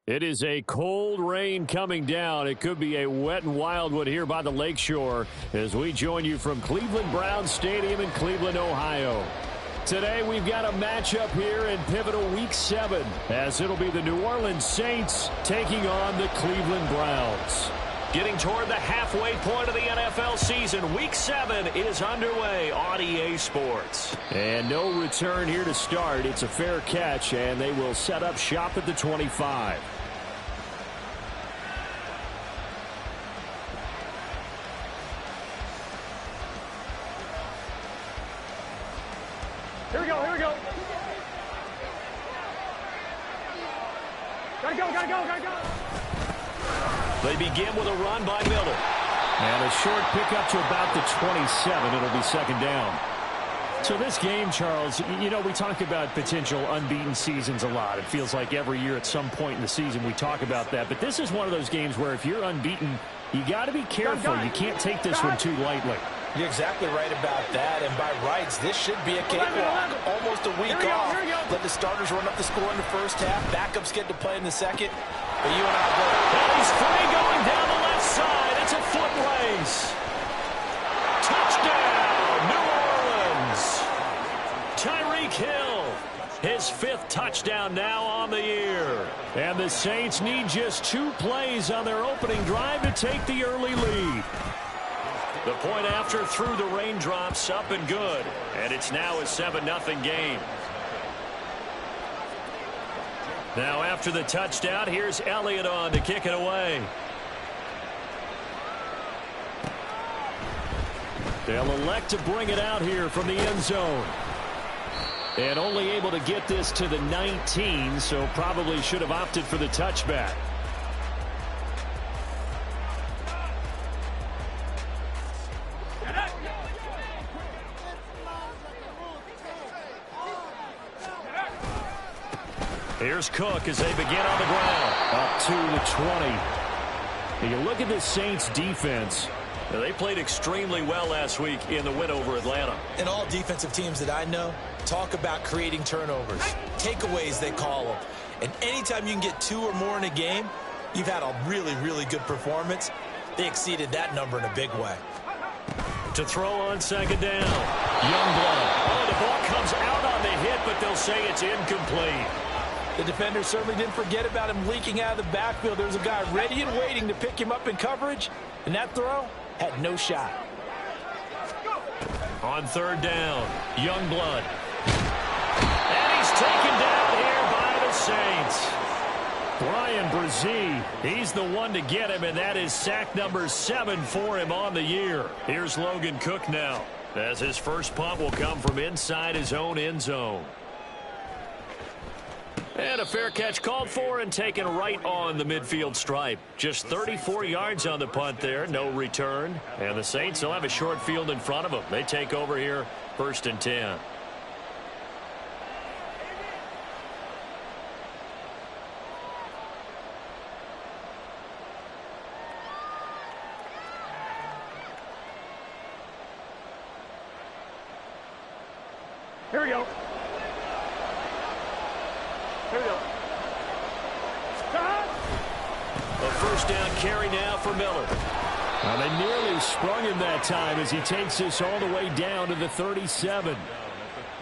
It is a cold rain coming down. It could be a wet and wild one here by the lakeshore as we join you from Cleveland Browns Stadium in Cleveland, Ohio. Today we've got a matchup here in pivotal Week 7 as it'll be the New Orleans Saints taking on the Cleveland Browns. Getting toward the halfway point of the NFL season, Week 7 is underway on EA Sports. And no return here to start. It's a fair catch, and they will set up shop at the 25. Here we go, here we go. Gotta go, gotta go, gotta go. They begin with a run by Miller. And a short pickup to about the 27. It'll be second down. So this game, Charles, you know, we talk about potential unbeaten seasons a lot. It feels like every year at some point in the season we talk about that. But this is one of those games where if you're unbeaten, you got to be careful. You can't take this one too lightly. You're exactly right about that, and by rights, this should be a cakewalk. Almost a week off. Let the starters run up the score in the first half. Backups get to play in the second. But you and I both. And he's free going down the left side. It's a foot race. Touchdown, New Orleans. Tyreek Hill, his 5th touchdown now on the year. And the Saints need just 2 plays on their opening drive to take the early lead. The point after through the raindrops, up and good. And it's now a 7-0 game. Now after the touchdown, here's Elliott on to kick it away. They'll elect to bring it out here from the end zone. And only able to get this to the 19, so probably should have opted for the touchback. Here's Cook as they begin on the ground. Up to the 20. And you look at this Saints defense. They played extremely well last week in the win over Atlanta. And all defensive teams that I know talk about creating turnovers. Takeaways, they call them. And anytime you can get 2 or more in a game, you've had a really, really good performance. They exceeded that number in a big way. To throw on second down. Youngblood. Oh, the ball comes out on the hit, but they'll say it's incomplete. The defender certainly didn't forget about him leaking out of the backfield. There's a guy ready and waiting to pick him up in coverage, and that throw had no shot. On third down, Youngblood. And he's taken down here by the Saints. Bryan Bresee, he's the one to get him, and that is sack number 7 for him on the year. Here's Logan Cook now, as his first punt will come from inside his own end zone. And a fair catch called for and taken right on the midfield stripe. Just 34 yards on the punt there, no return. And the Saints will have a short field in front of them. They take over here, 1st and 10. Here we go. Here we go. A first down carry now for Miller. Well, they nearly sprung him that time as he takes this all the way down to the 37.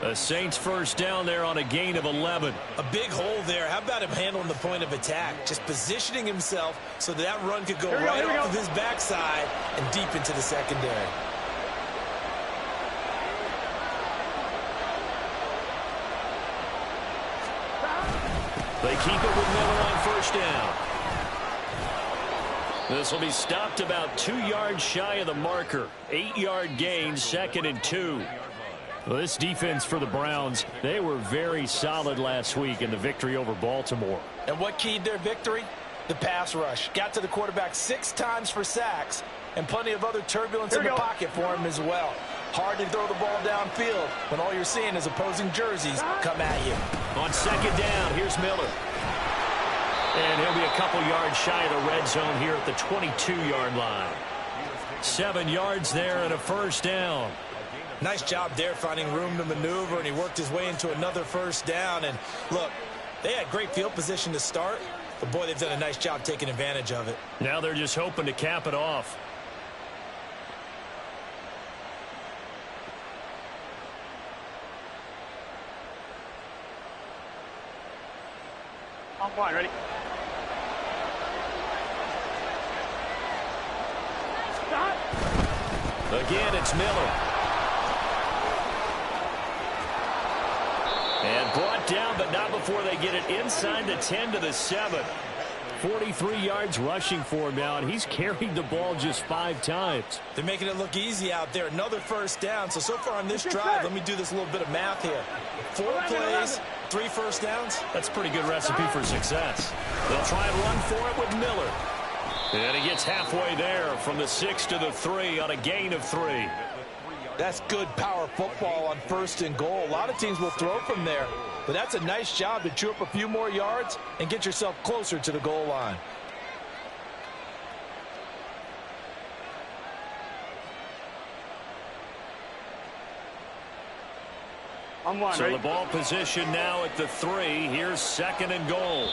The Saints first down there on a gain of 11. A big hole there. How about him handling the point of attack? Just positioning himself so that run could go right off of his backside and deep into the secondary. They keep it with Miller on first down. This will be stopped about 2 yards shy of the marker. 8-yard gain, 2nd and 2. Well, this defense for the Browns, they were very solid last week in the victory over Baltimore. And what keyed their victory? The pass rush. Got to the quarterback 6 times for sacks, and plenty of other turbulence in the pocket for him as well. Hard to throw the ball downfield when all you're seeing is opposing jerseys come at you. On second down, here's Miller. And he'll be a couple yards shy of the red zone here at the 22-yard line. 7 yards there and a first down. Nice job there finding room to maneuver, and he worked his way into another first down. And look, they had great field position to start, But, boy, they've done a nice job taking advantage of it. Now they're just hoping to cap it off. On point, ready? Stop! Again, it's Miller. And brought down, but not before they get it inside the 10 to the 7. 43 yards rushing for him now, and he's carried the ball just 5 times. They're making it look easy out there. Another first down. So far on this drive, let me do this little bit of math here. 4 plays, 3 first downs. That's a pretty good recipe for success. They'll try and run for it with Miller. And he gets halfway there from the 6 to the 3 on a gain of 3. That's good power football on 1st and goal. A lot of teams will throw from there, but that's a nice job to chew up a few more yards and get yourself closer to the goal line. On one, So ready? the ball position now at the 3. Here's 2nd and goal.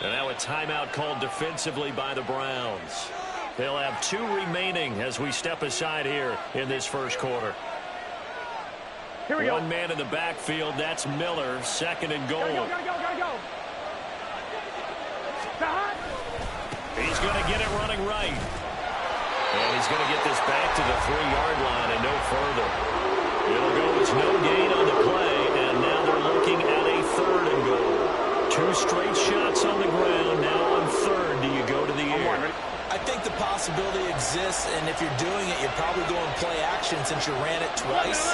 And now a timeout called defensively by the Browns. They'll have 2 remaining as we step aside here in this first quarter. Here we go. One man in the backfield, that's Miller, 2nd and goal. Gotta go. Stop! He's going to get it running right. And he's going to get this back to the 3-yard line and no further. It'll go as no gain on the play, and now they're looking at a 3rd and goal. 2 straight shots on the ground. Now on 3rd, do you go to the air? I think the possibility exists, and if you're doing it, you're probably going play action since you ran it twice.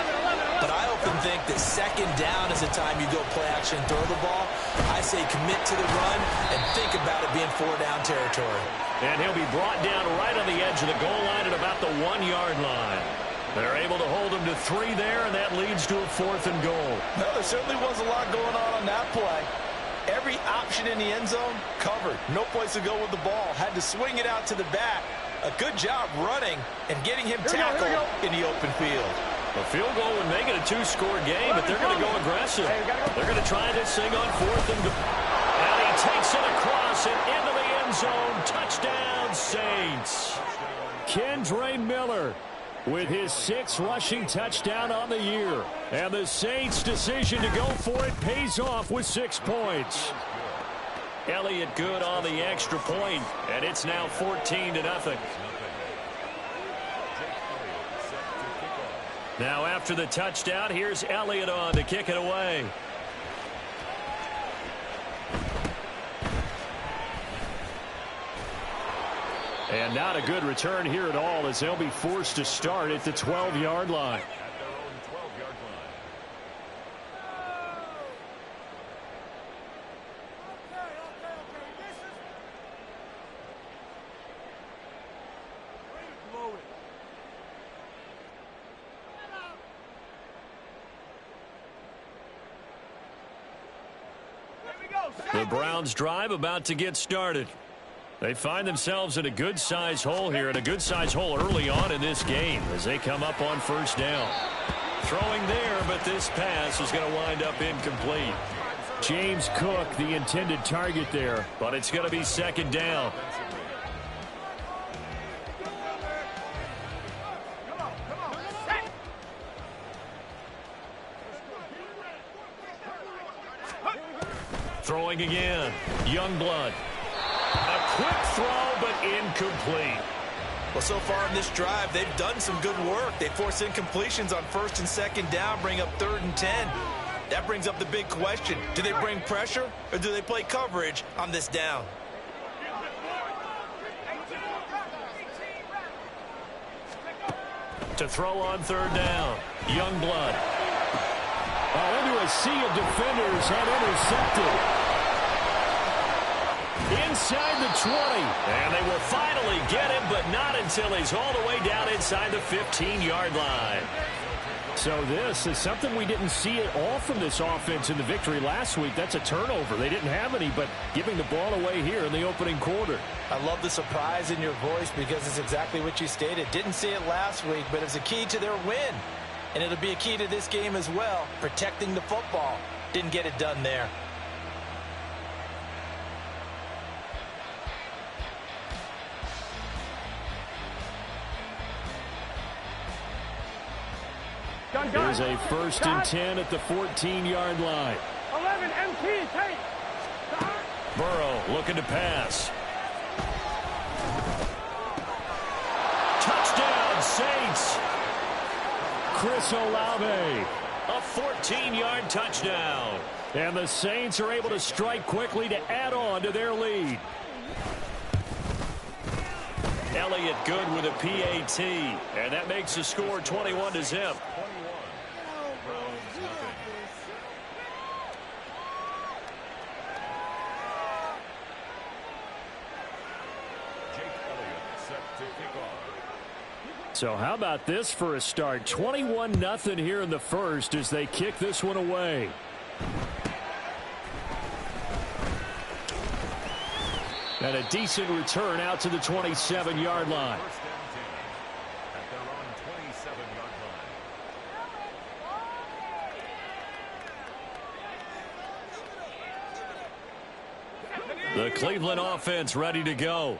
But I often think that 2nd down is the time you go play action and throw the ball. I say commit to the run and think about it being 4-down territory. And he'll be brought down right on the edge of the goal line at about the 1-yard line. They're able to hold him to 3 there, and that leads to a 4th and goal. No, there certainly was a lot going on that play. Every option in the end zone covered. No place to go with the ball. Had to swing it out to the back. A good job running and getting him tackled in the open field. A field goal would make it a 2-score game, but they're going to go aggressive. They're going to try this thing on 4th and goal. And he takes it across and into the end zone. Touchdown, Saints. Kendre Miller with his 6th rushing touchdown on the year. And the Saints' decision to go for it pays off with 6 points. Elliott good on the extra point, and it's now 14-0. Now after the touchdown, here's Elliott on to kick it away. And not a good return here at all as they'll be forced to start at the 12-yard line. The Browns drive about to get started. They find themselves in a good-sized hole here, and a good-sized hole early on in this game as they come up on 1st down. Throwing there, but this pass is going to wind up incomplete. James Cook, the intended target there, but it's going to be 2nd down. Throwing again, Youngblood. A quick throw, but incomplete. Well, so far in this drive, they've done some good work. They force incompletions on 1st and 2nd down, bring up 3rd and 10. That brings up the big question. Do they bring pressure, or do they play coverage on this down? To throw on 3rd down, Youngblood. Into a sea of defenders and intercepted. Inside the 20. And they will finally get him, but not until he's all the way down inside the 15-yard line. So this is something we didn't see at all from this offense in the victory last week. That's a turnover. They didn't have any, but giving the ball away here in the opening quarter. I love the surprise in your voice because it's exactly what you stated. Didn't see it last week, but it's a key to their win. And it'll be a key to this game as well, protecting the football. Didn't get it done there. Here's a 1st and 10 at the 14-yard line. 11, MT, take. Burrow looking to pass. Touchdown, Saints. Chris Olave. A 14-yard touchdown. And the Saints are able to strike quickly to add on to their lead. Elliott good with a PAT. And that makes the score 21-0. So how about this for a start? 21-0 here in the first as they kick this one away. And a decent return out to the 27-yard line. The Cleveland offense ready to go.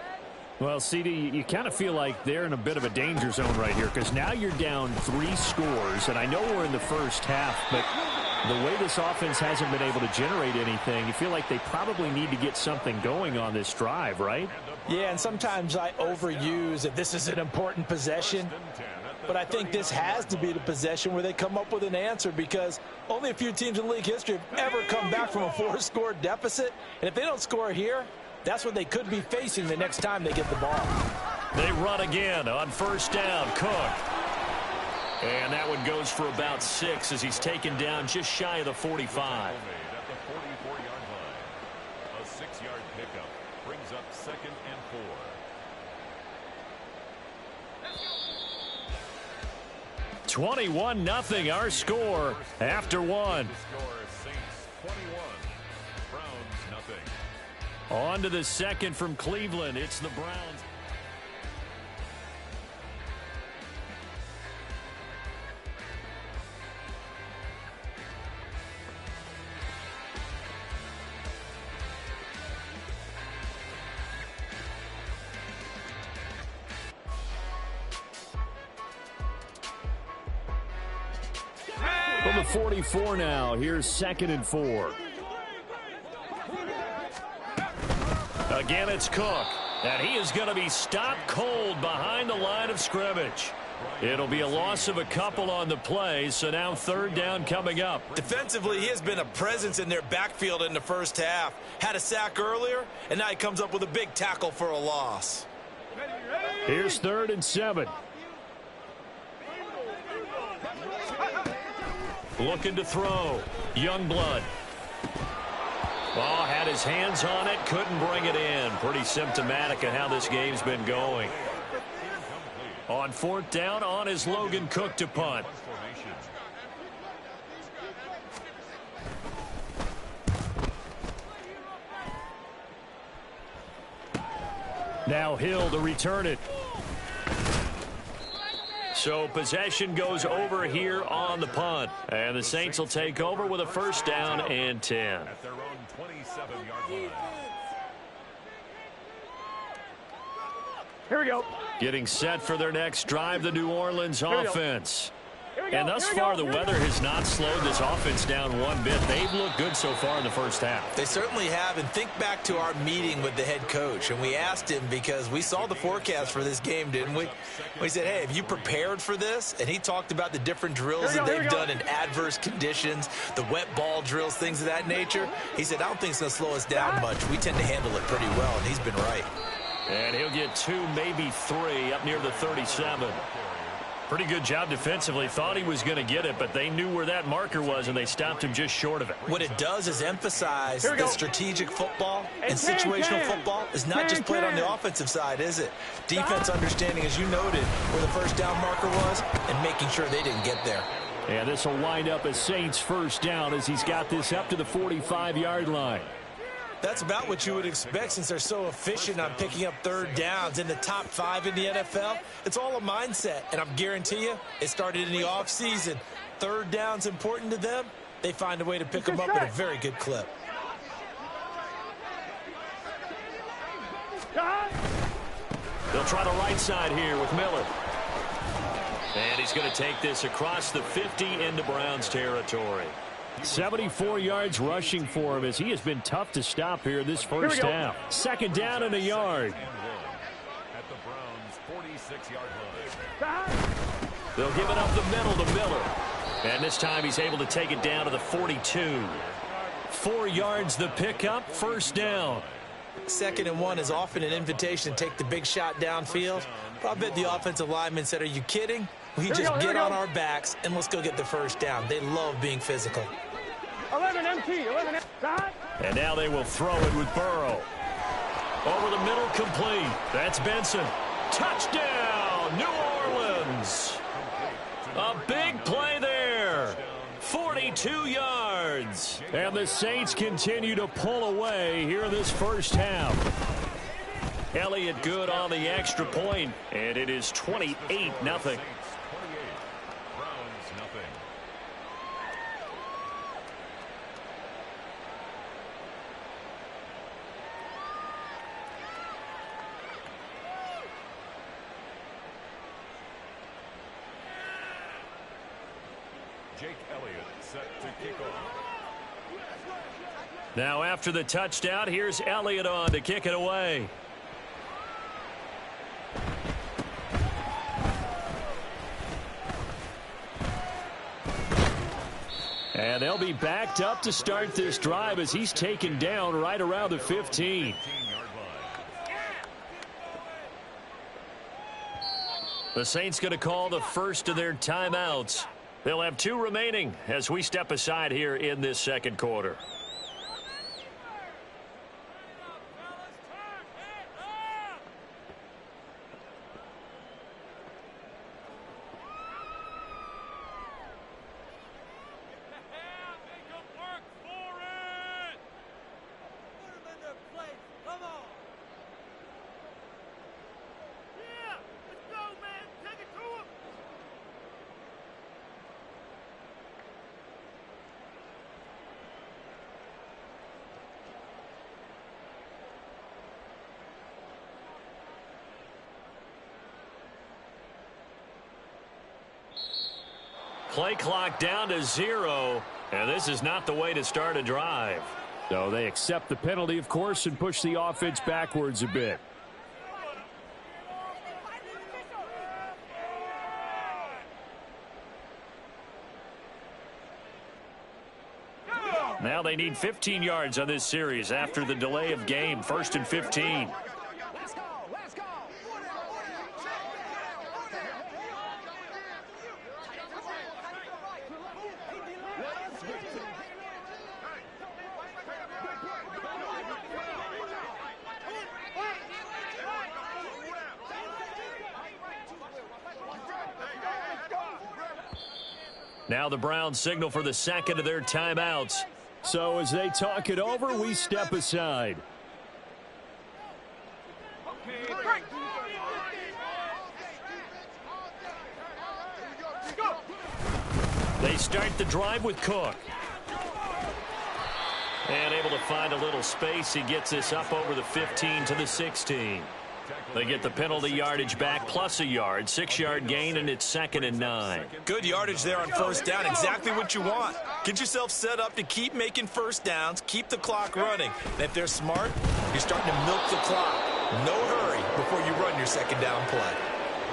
Well, CD, you kind of feel like they're in a bit of a danger zone right here because now you're down 3 scores, and I know we're in the first half, but the way this offense hasn't been able to generate anything, you feel like they probably need to get something going on this drive, right? Yeah, and sometimes I overuse that this is an important possession, but I think this has to be the possession where they come up with an answer because only a few teams in league history have ever come back from a 4-score deficit, and if they don't score here, that's what they could be facing the next time they get the ball. They run again on 1st down. Cook. And that one goes for about 6 as he's taken down just shy of the 45. At the 44-yard line. A 6-yard pickup brings up 2nd and 4. 21-0 our score after 1. On to the second from Cleveland. It's the Browns. From the 44 now, here's 2nd and 4. Again, it's Cook, and he is going to be stopped cold behind the line of scrimmage. It'll be a loss of a couple on the play, so now 3rd down coming up. Defensively, he has been a presence in their backfield in the first half. Had a sack earlier, and now he comes up with a big tackle for a loss. Here's 3rd and 7. Looking to throw. Youngblood. Ball had his hands on it, couldn't bring it in. Pretty symptomatic of how this game's been going. On 4th down, on is Logan Cook to punt. Now Hill to return it. So possession goes over here on the punt. And the Saints will take over with a 1st down and 10. At their own 27-yard line. Here we go. Getting set for their next drive, the New Orleans offense. And thus far, the weather has not slowed this offense down one bit. They've looked good so far in the first half. They certainly have, and think back to our meeting with the head coach, and we asked him because we saw the forecast for this game, didn't we? We said, hey, have you prepared for this? And he talked about the different drills that they've done in adverse conditions, the wet ball drills, things of that nature. He said, I don't think it's going to slow us down much. We tend to handle it pretty well, and he's been right. And he'll get 2, maybe 3 up near the 37. Pretty good job defensively. Thought he was going to get it, but they knew where that marker was, and they stopped him just short of it. What it does is emphasize that strategic football and situational football is not just played on the offensive side, is it? Defense understanding, as you noted, where the 1st down marker was and making sure they didn't get there. And this will wind up as Saints 1st down as he's got this up to the 45-yard line. That's about what you would expect since they're so efficient on picking up 3rd downs in the top 5 in the NFL. It's all a mindset, and I'm guarantee you it started in the offseason. 3rd down's important to them. They find a way to pick them up at a very good clip. They'll try the right side here with Miller. And he's going to take this across the 50 into Browns territory. 74 yards rushing for him as he has been tough to stop here this first half. Second down and a yard. At the Browns' 46-yard line. They'll give it up the middle to Miller. And this time he's able to take it down to the 42. 4 yards the pickup, first down. 2nd and 1 is often an invitation to take the big shot downfield. But I bet the offensive lineman said, are you kidding? We just get on our backs and let's go get the first down. They love being physical. 11 MT, 11 MT. And now they will throw it with Burrow. Over the middle, complete. That's Benson. Touchdown, New Orleans. A big play there. 42 yards. And the Saints continue to pull away here in this first half. Elliott good on the extra point, and it is 28-0. Browns nothing. Jake Elliott set to kick off. Now after the touchdown, here's Elliott on to kick it away. And they'll be backed up to start this drive as he's taken down right around the 15. The Saints going to call the first of their timeouts. They'll have 2 remaining as we step aside here in this second quarter. Play clock down to 0, and this is not the way to start a drive. So they accept the penalty, of course, and push the offense backwards a bit. Now they need 15 yards on this series after the delay of game. 1st and 15. Now the Browns signal for the second of their timeouts. So as they talk it over, we step aside. They start the drive with Cook. And able to find a little space. He gets this up over the 15 to the 16. They get the penalty yardage back plus a yard. 6-yard gain, and it's 2nd and 9. Good yardage there on first down. Exactly what you want. Get yourself set up to keep making first downs. Keep the clock running. And if they're smart, you're starting to milk the clock. No hurry before you run your second down play.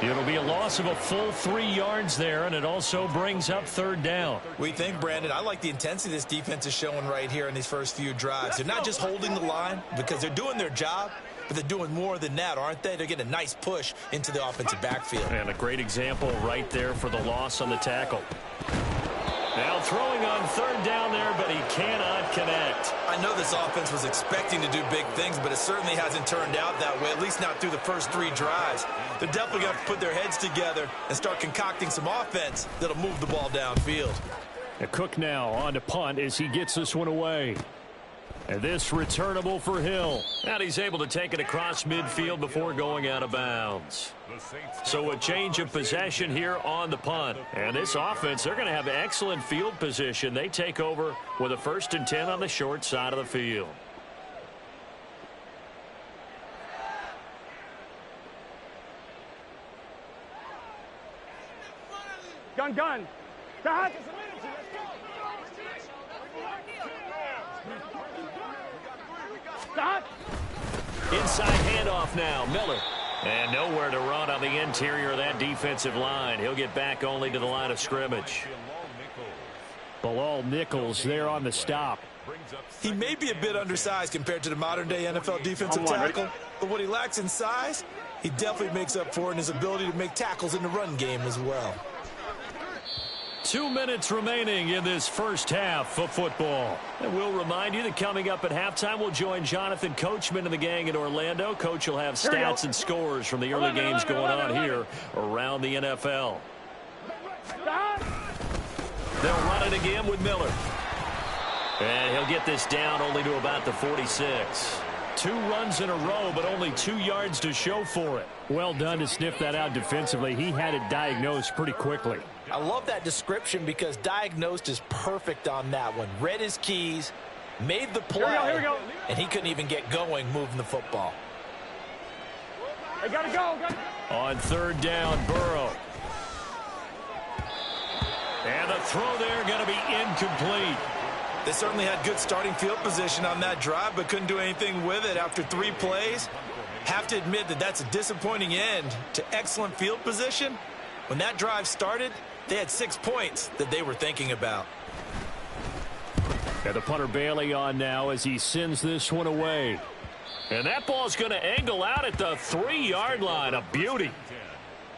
It'll be a loss of a full 3 yards there, and it also brings up 3rd down. We think, Brandon, I like the intensity this defense is showing right here in these first few drives. They're not just holding the line because they're doing their job, but they're doing more than that, aren't they? They're getting a nice push into the offensive backfield. And a great example right there for the loss on the tackle. Now throwing on 3rd down there, but he cannot connect. I know this offense was expecting to do big things, but it certainly hasn't turned out that way, at least not through the first 3 drives. They're definitely going to put their heads together and start concocting some offense that'll move the ball downfield. Cook now on to punt as he gets this one away. And this returnable for Hill. And he's able to take it across midfield before going out of bounds. So a change of possession here on the punt. And this offense, they're going to have excellent field position. They take over with a 1st and 10 on the short side of the field. Gun. Stop. Stop. Inside handoff now, Miller. And nowhere to run on the interior of that defensive line. He'll get back only to the line of scrimmage. Bilal Nichols there on the stop. He may be a bit undersized compared to the modern-day NFL defensive tackle, but what he lacks in size, he definitely makes up for in his ability to make tackles in the run game as well. 2 minutes remaining in this first half of football. And we'll remind you that coming up at halftime, we'll join Jonathan Coachman and the gang in Orlando. Coach will have stats and scores from the early games going on here around the NFL. They'll run it again with Miller. And he'll get this down only to about the 46. 2 runs in a row, but only 2 yards to show for it. Well done to sniff that out defensively. He had it diagnosed pretty quickly. I love that description because diagnosed is perfect on that one. Read his keys, made the play, Here we go. and he couldn't even get going moving the football. Hey, gotta go. On third down, Burrow. And the throw there going to be incomplete. They certainly had good starting field position on that drive, but couldn't do anything with it after 3 plays. Have to admit that that's a disappointing end to excellent field position. When that drive started, they had 6 points that they were thinking about. And the punter Bailey on now as he sends this one away. And that ball's going to angle out at the 3-yard line. A beauty.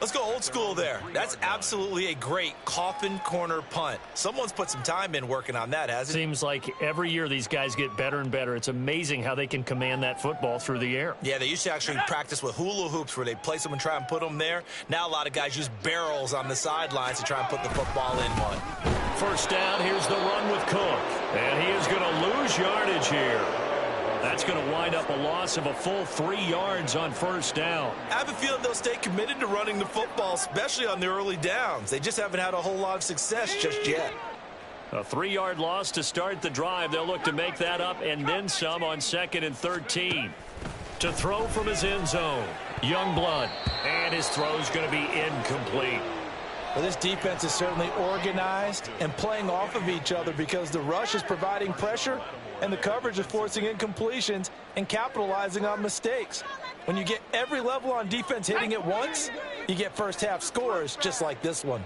Let's go old school there. That's absolutely a great coffin corner punt. Someone's put some time in working on that, hasn't it? Seems like every year these guys get better and better. It's amazing how they can command that football through the air. Yeah, they used to actually practice with hula hoops where they place them and try and put them there. Now a lot of guys use barrels on the sidelines to try and put the football in one. First down, here's the run with Cook. And he is going to lose yardage here. That's going to wind up a loss of a full 3 yards on first down. I have a feeling they'll stay committed to running the football, especially on the early downs. They just haven't had a whole lot of success just yet. A 3-yard loss to start the drive. They'll look to make that up and then some on 2nd and 13. To throw from his end zone, Youngblood. And his throw's going to be incomplete. Well, this defense is certainly organized and playing off of each other because the rush is providing pressure and the coverage is forcing incompletions and capitalizing on mistakes. When you get every level on defense hitting at once, you get first half scores just like this one.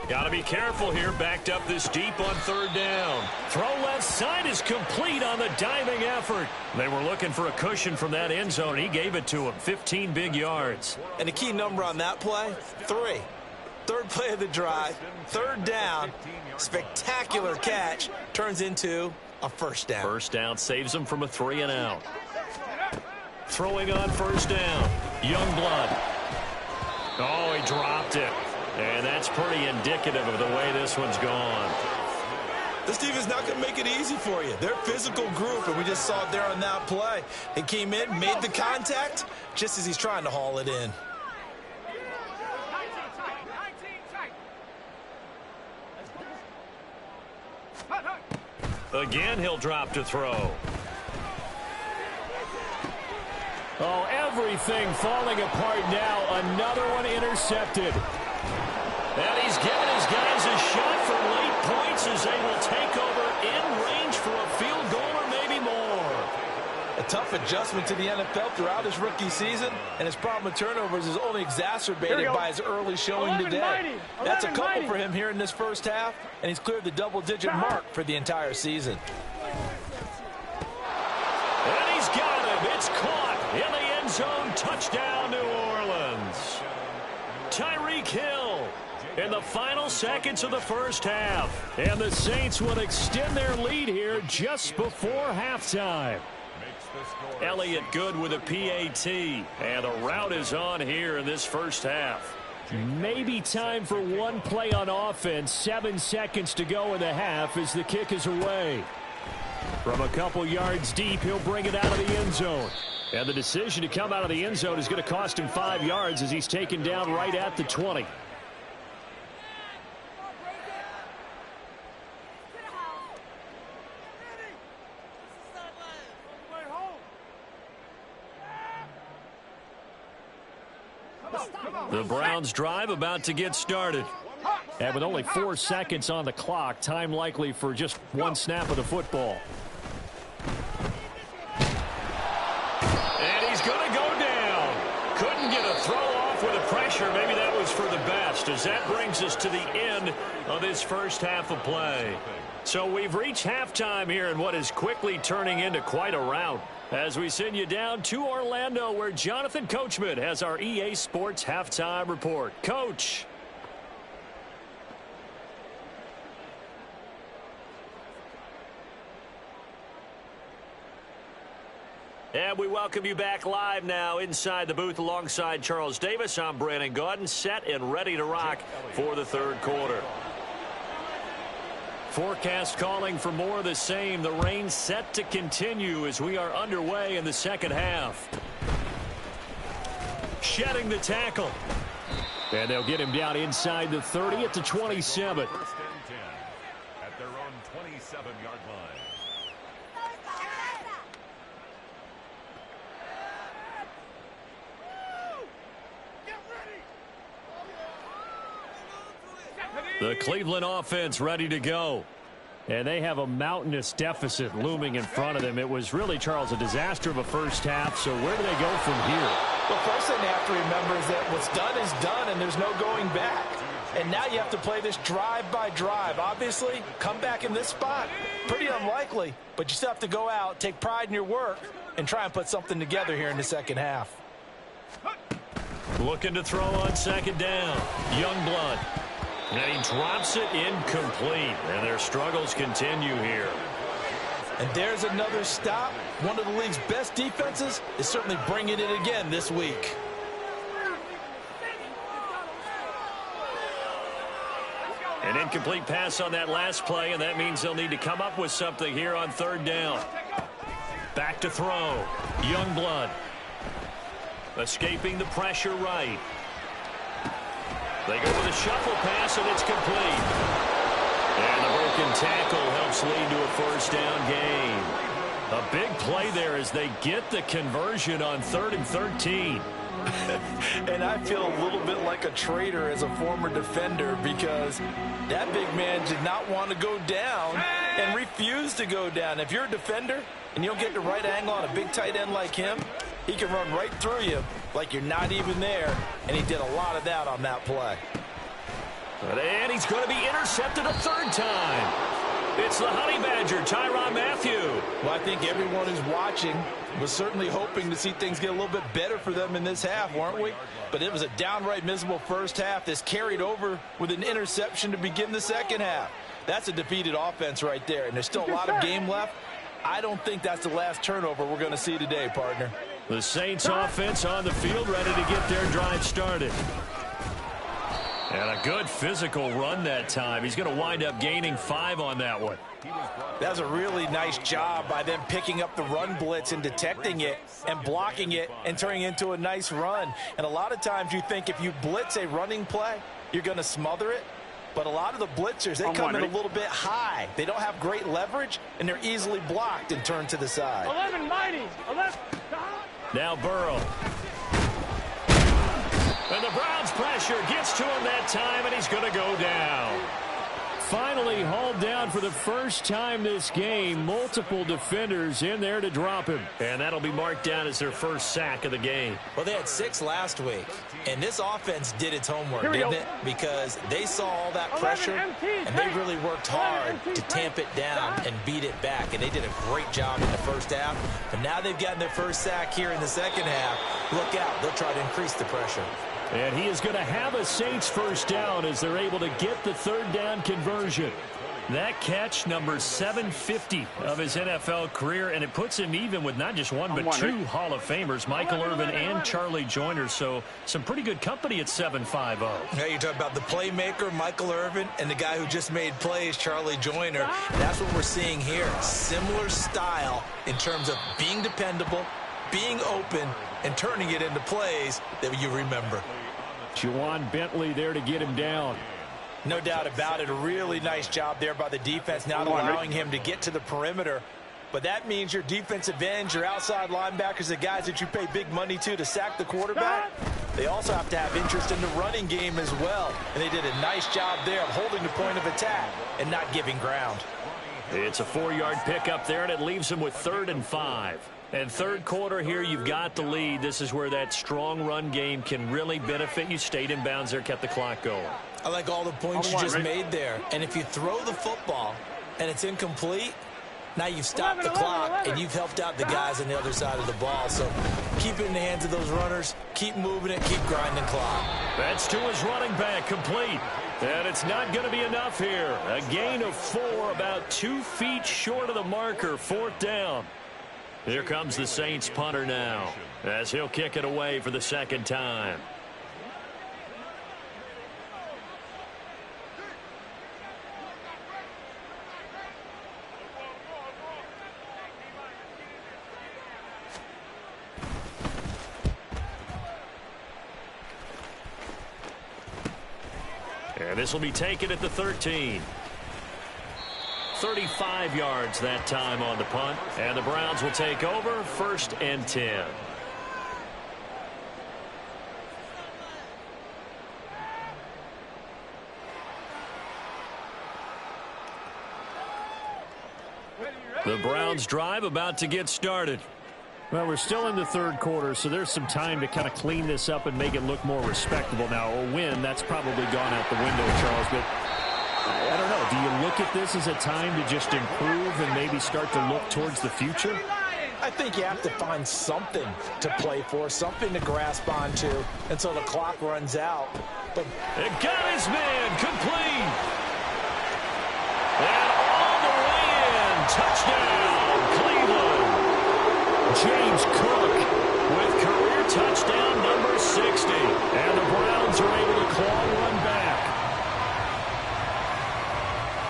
Got to be careful here. Backed up this deep on third down. Throw left side is complete on the diving effort. They were looking for a cushion from that end zone. He gave it to him. 15 big yards. And the key number on that play, 3. Third play of the drive, third down, spectacular catch, turns into a first down. First down saves him from a 3 and out. Throwing on first down, Youngblood. Oh, he dropped it. And that's pretty indicative of the way this one's gone. This team is not going to make it easy for you. They're a physical group, and we just saw it there on that play. He came in, made the contact, just as he's trying to haul it in. Again, he'll drop to throw. Oh, everything falling apart now. Another one intercepted. And he's given his guys a shot for late points as they will take over in range for a field goal or maybe more. A tough adjustment to the NFL throughout his rookie season, and his problem with turnovers is only exacerbated by his early showing today. That's a couple for him here in this first half, and he's cleared the double-digit mark for the entire season. And he's got him. It's caught in the end zone. Touchdown, New Orleans. Tyreek Hill in the final seconds of the first half. And the Saints will extend their lead here just before halftime. Elliott good with a PAT. And the route is on here in this first half. Maybe time for one play on offense. 7 seconds to go in the half as the kick is away. From a couple yards deep, he'll bring it out of the end zone. And the decision to come out of the end zone is going to cost him 5 yards as he's taken down right at the 20. The Browns drive about to get started. And with only 4 seconds on the clock, time likely for just one snap of the football. And he's going to go down. Couldn't get a throw off with the pressure. Maybe that was for the best, as that brings us to the end of this first half of play. So we've reached halftime here in what is quickly turning into quite a rout, as we send you down to Orlando, where Jonathan Coachman has our EA Sports halftime report. Coach. And we welcome you back live now inside the booth alongside Charles Davis. I'm Brandon Gaudin, set and ready to rock for the third quarter. Forecast calling for more of the same. The rain set to continue as we are underway in the second half. Shedding the tackle. And they'll get him down inside the 30 at the 27. First and 10 at their own 27-yard line. The Cleveland offense ready to go. And they have a mountainous deficit looming in front of them. It was really, Charles, a disaster of a first half. So where do they go from here? Well, first thing they have to remember is that what's done is done, and there's no going back. And now you have to play this drive by drive. Obviously, come back in this spot, pretty unlikely. But you still have to go out, take pride in your work, and try and put something together here in the second half. Looking to throw on second down. Youngblood. And he drops it incomplete. And their struggles continue here. And there's another stop. One of the league's best defenses is certainly bringing it again this week. An incomplete pass on that last play, and that means they'll need to come up with something here on third down. Back to throw. Youngblood. Escaping the pressure right. They go with a shuffle pass, and it's complete. And the broken tackle helps lead to a first down gain. A big play there as they get the conversion on 3rd and 13. And I feel a little bit like a traitor as a former defender, because that big man did not want to go down and refused to go down. If you're a defender and you don't get the right angle on a big tight end like him, he can run right through you like you're not even there, and he did a lot of that on that play. And he's going to be intercepted a third time. It's the Honey Badger, Tyrann Mathieu. Well, I think everyone who's watching was certainly hoping to see things get a little bit better for them in this half, weren't we? But it was a downright miserable first half. This carried over with an interception to begin the second half. That's a defeated offense right there, and there's still a lot of game left. I don't think that's the last turnover we're going to see today, partner. The Saints offense on the field, ready to get their drive started. And a good physical run that time. He's going to wind up gaining 5 on that one. That was a really nice job by them picking up the run blitz and detecting it and blocking it and turning it into a nice run. And a lot of times you think if you blitz a running play, you're going to smother it. But a lot of the blitzers, they come in a little bit high. They don't have great leverage, and they're easily blocked and turned to the side. 11 mighty. 11. Now Burrow. And the Browns pressure gets to him that time, and he's going to go down. Finally hauled down for the first time this game. Multiple defenders in there to drop him. And that'll be marked down as their first sack of the game. Well, they had 6 last week, and this offense did its homework, didn't it? Because they saw all that pressure, and they really worked hard to tamp it down and beat it back. And they did a great job in the first half. But now they've gotten their first sack here in the second half. Look out. They'll try to increase the pressure. And he is going to have a Saints first down as they're able to get the third down conversion. That catch, number 750 of his NFL career, and it puts him even with not just one but 2 Hall of Famers, Michael Irvin and Charlie Joyner. So some pretty good company at 750. Now you're talking about the playmaker, Michael Irvin, and the guy who just made plays, Charlie Joyner. That's what we're seeing here. Similar style in terms of being dependable, being open, and turning it into plays that you remember. Juwan Bentley there to get him down. No doubt about it. A really nice job there by the defense, not allowing him to get to the perimeter. But that means your defensive ends, your outside linebackers, the guys that you pay big money to sack the quarterback, they also have to have interest in the running game as well. And they did a nice job there of holding the point of attack and not giving ground. It's a 4-yard pickup there, and it leaves them with 3rd and 5. And third quarter here, you've got the lead. This is where that strong run game can really benefit you. Stayed in bounds there, kept the clock going. I like all the points you just made there. And if you throw the football and it's incomplete, now you've stopped the clock and you've helped out the guys on the other side of the ball. So keep it in the hands of those runners. Keep moving it. Keep grinding clock. That's to his running back, complete. And it's not going to be enough here. A gain of 4, about 2 feet short of the marker, 4th down. Here comes the Saints punter now, as he'll kick it away for the 2nd time. And this will be taken at the 13. 35 yards that time on the punt. And the Browns will take over, 1st and 10. The Browns drive about to get started. Well, we're still in the third quarter, so there's some time to kind of clean this up and make it look more respectable. Now, a win, that's probably gone out the window, Charles, but I don't know. Do you look at this as a time to just improve and maybe start to look towards the future? I think you have to find something to play for, something to grasp onto until the clock runs out. But it got his man complete. And all the way in. Touchdown, Cleveland. James Cook with career touchdown number 60. And the Browns are able to claw one back.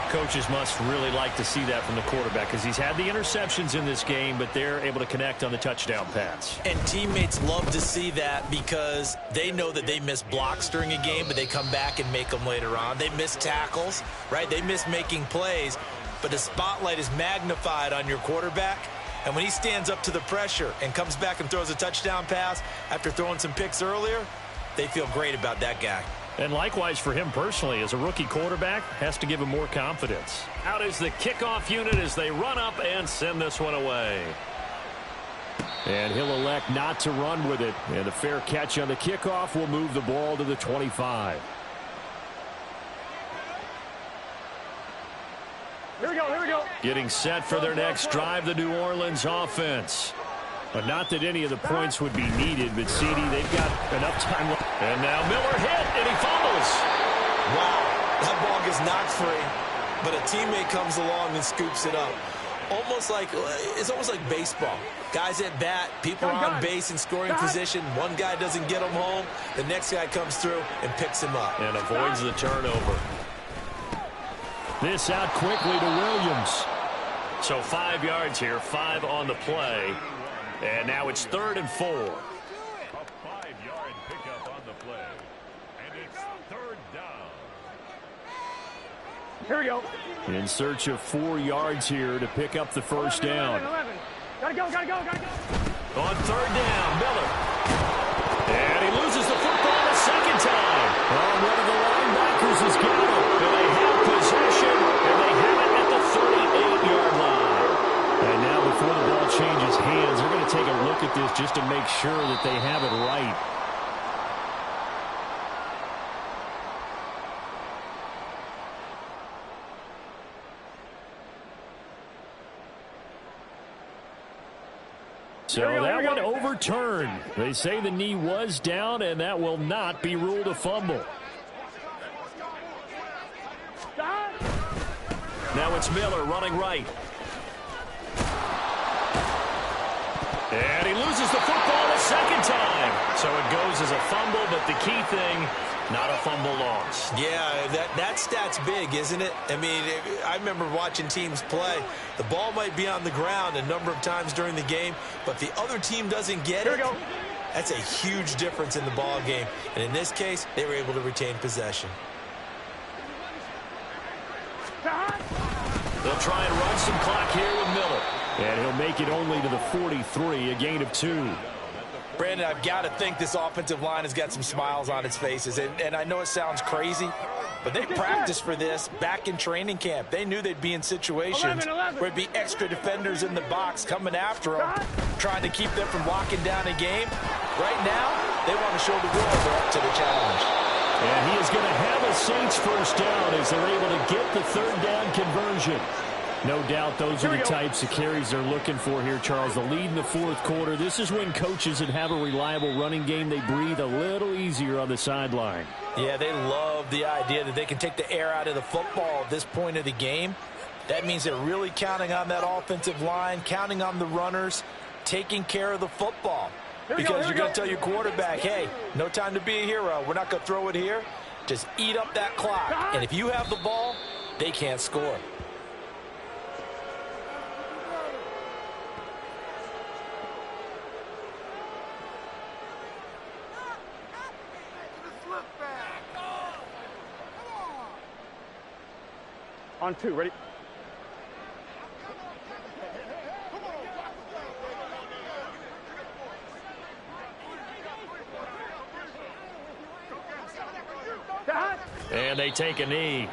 Coaches must really like to see that from the quarterback because he's had the interceptions in this game, but they're able to connect on the touchdown pass. And teammates love to see that because they know that they miss blocks during a game, but they come back and make them later on. They miss tackles, right? They miss making plays, but the spotlight is magnified on your quarterback. And when he stands up to the pressure and comes back and throws a touchdown pass after throwing some picks earlier, they feel great about that guy. And likewise for him personally, as a rookie quarterback, has to give him more confidence. Out is the kickoff unit as they run up and send this one away. And he'll elect not to run with it. And a fair catch on the kickoff will move the ball to the 25. Here we go, here we go. Getting set for their next drive, the New Orleans offense. But not that any of the points would be needed, but CD, they've got enough time. And now Miller hit, and he fumbles. Wow, that ball gets knocked free, but a teammate comes along and scoops it up. It's almost like baseball. Guys at bat, people are on base in scoring position. One guy doesn't get him home. The next guy comes through and picks him up. And avoids the turnover. This out quickly to Williams. So 5 yards here, 5 on the play. And now it's 3rd and 4. A 5-yard pickup on the play. And it's 3rd down. Here we go. In search of 4 yards here to pick up the first down. 11. Gotta go, gotta go, gotta go. On 3rd down, Miller. And he loses the football a second time. One of the linebackers has got him. And they have possession, and they have it at the 38-yard line. And now before the ball changes hands, they're going to take a look at this just to make sure that they have it right. So that one overturned. They say the knee was down, and that will not be ruled a fumble. Now it's Miller running right. And he loses the football a second time. So it goes as a fumble, but the key thing, not a fumble loss. Yeah, that stat's big, isn't it? I mean, I remember watching teams play. The ball might be on the ground a number of times during the game, but if the other team doesn't get it, that's a huge difference in the ball game. And in this case, they were able to retain possession. They'll try and run some clock here with Miller. And he'll make it only to the 43, a gain of 2. Brandon, I've got to think this offensive line has got some smiles on its faces. And I know it sounds crazy, but they practiced for this back in training camp. They knew they'd be in situations where it'd be extra defenders in the box coming after them, trying to keep them from locking down a game. Right now, they want to show the world they're up to the challenge. And he is going to have a Saints first down as they're able to get the third down conversion. No doubt those are the types of carries they're looking for here, Charles. The lead in the fourth quarter. This is when coaches that have a reliable running game, they breathe a little easier on the sideline. Yeah, they love the idea that they can take the air out of the football at this point of the game. That means they're really counting on that offensive line, counting on the runners, taking care of the football. Because you're going to tell your quarterback, hey, no time to be a hero. We're not going to throw it here. Just eat up that clock. And if you have the ball, they can't score. On 2, ready? And they take a knee.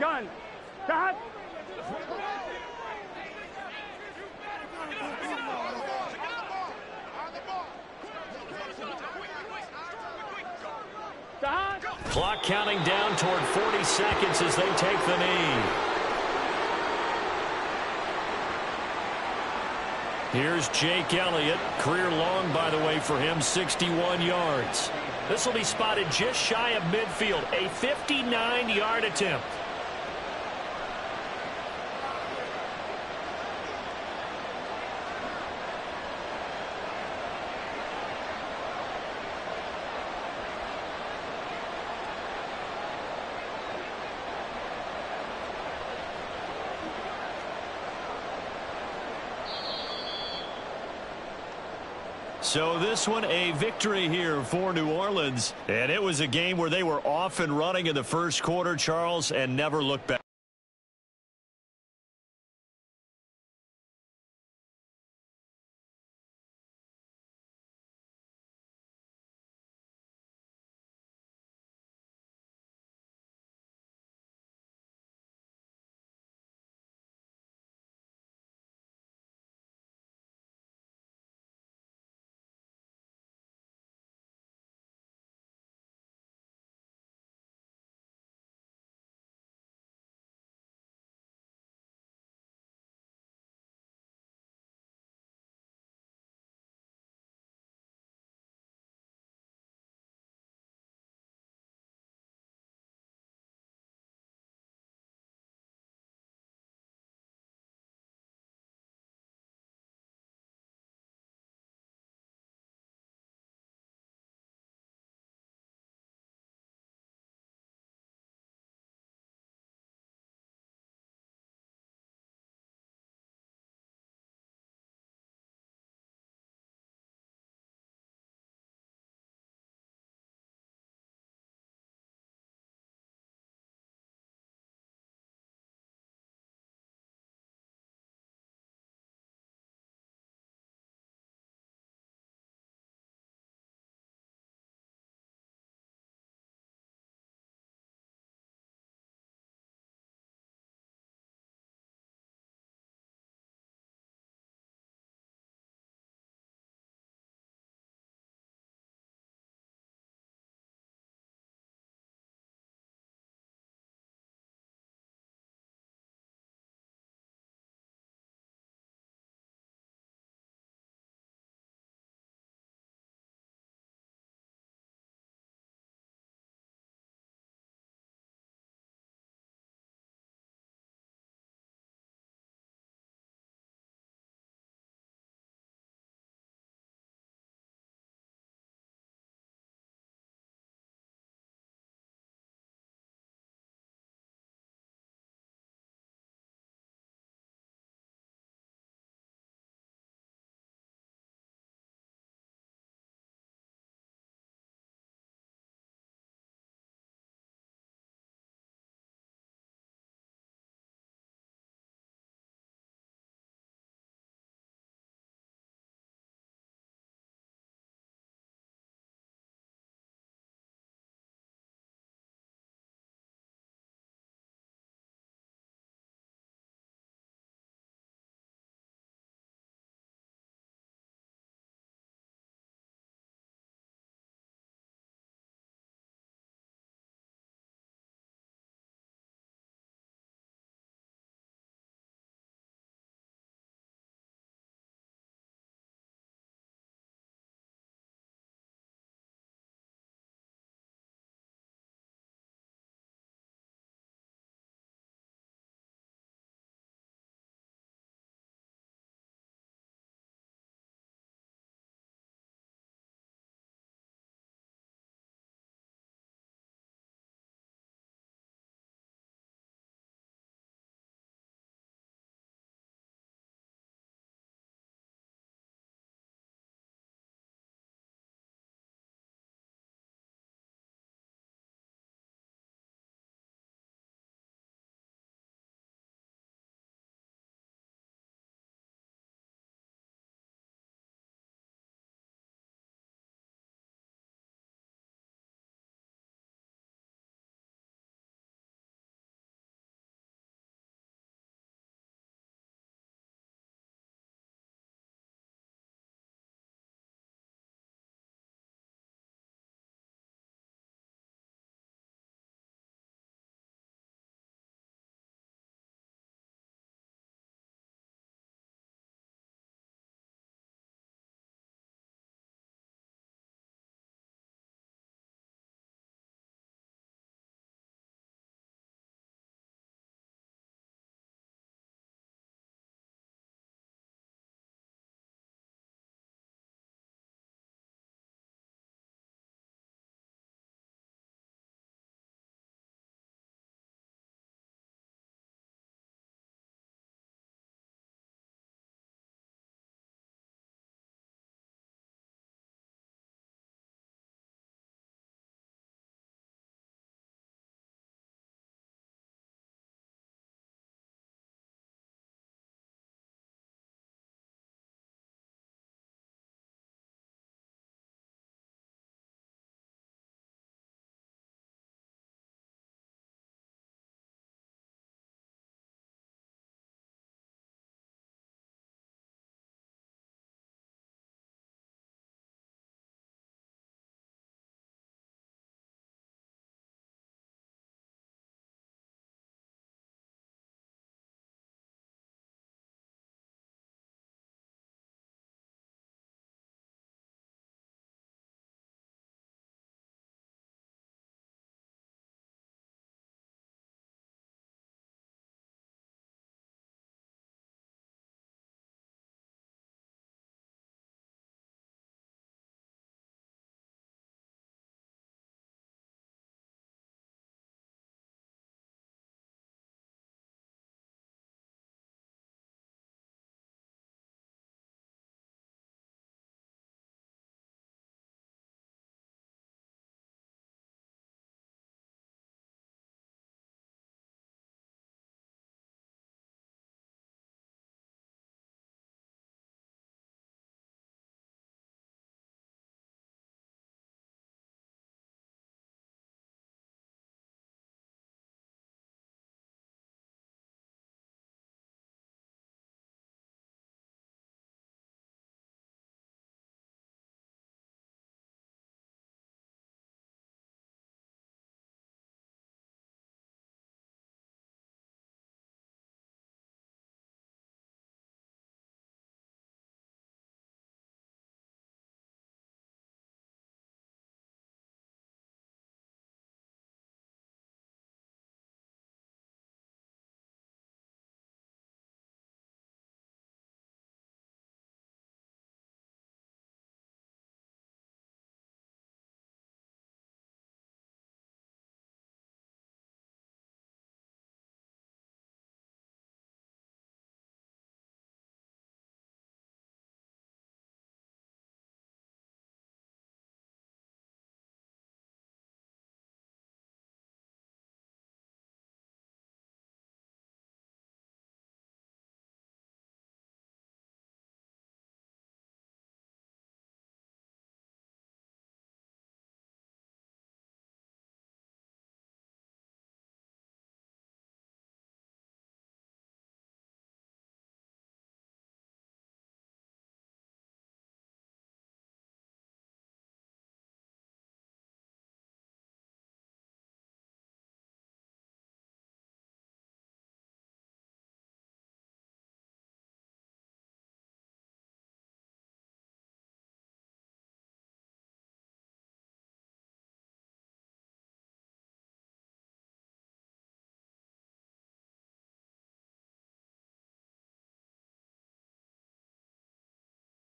Gun. Cut. Clock counting down toward 40 seconds as they take the knee. Here's Jake Elliott. Career long, by the way, for him, 61 yards. This will be spotted just shy of midfield. A 59-yard attempt. So this one a victory here for New Orleans. And it was a game where they were off and running in the first quarter, Charles, and never looked back.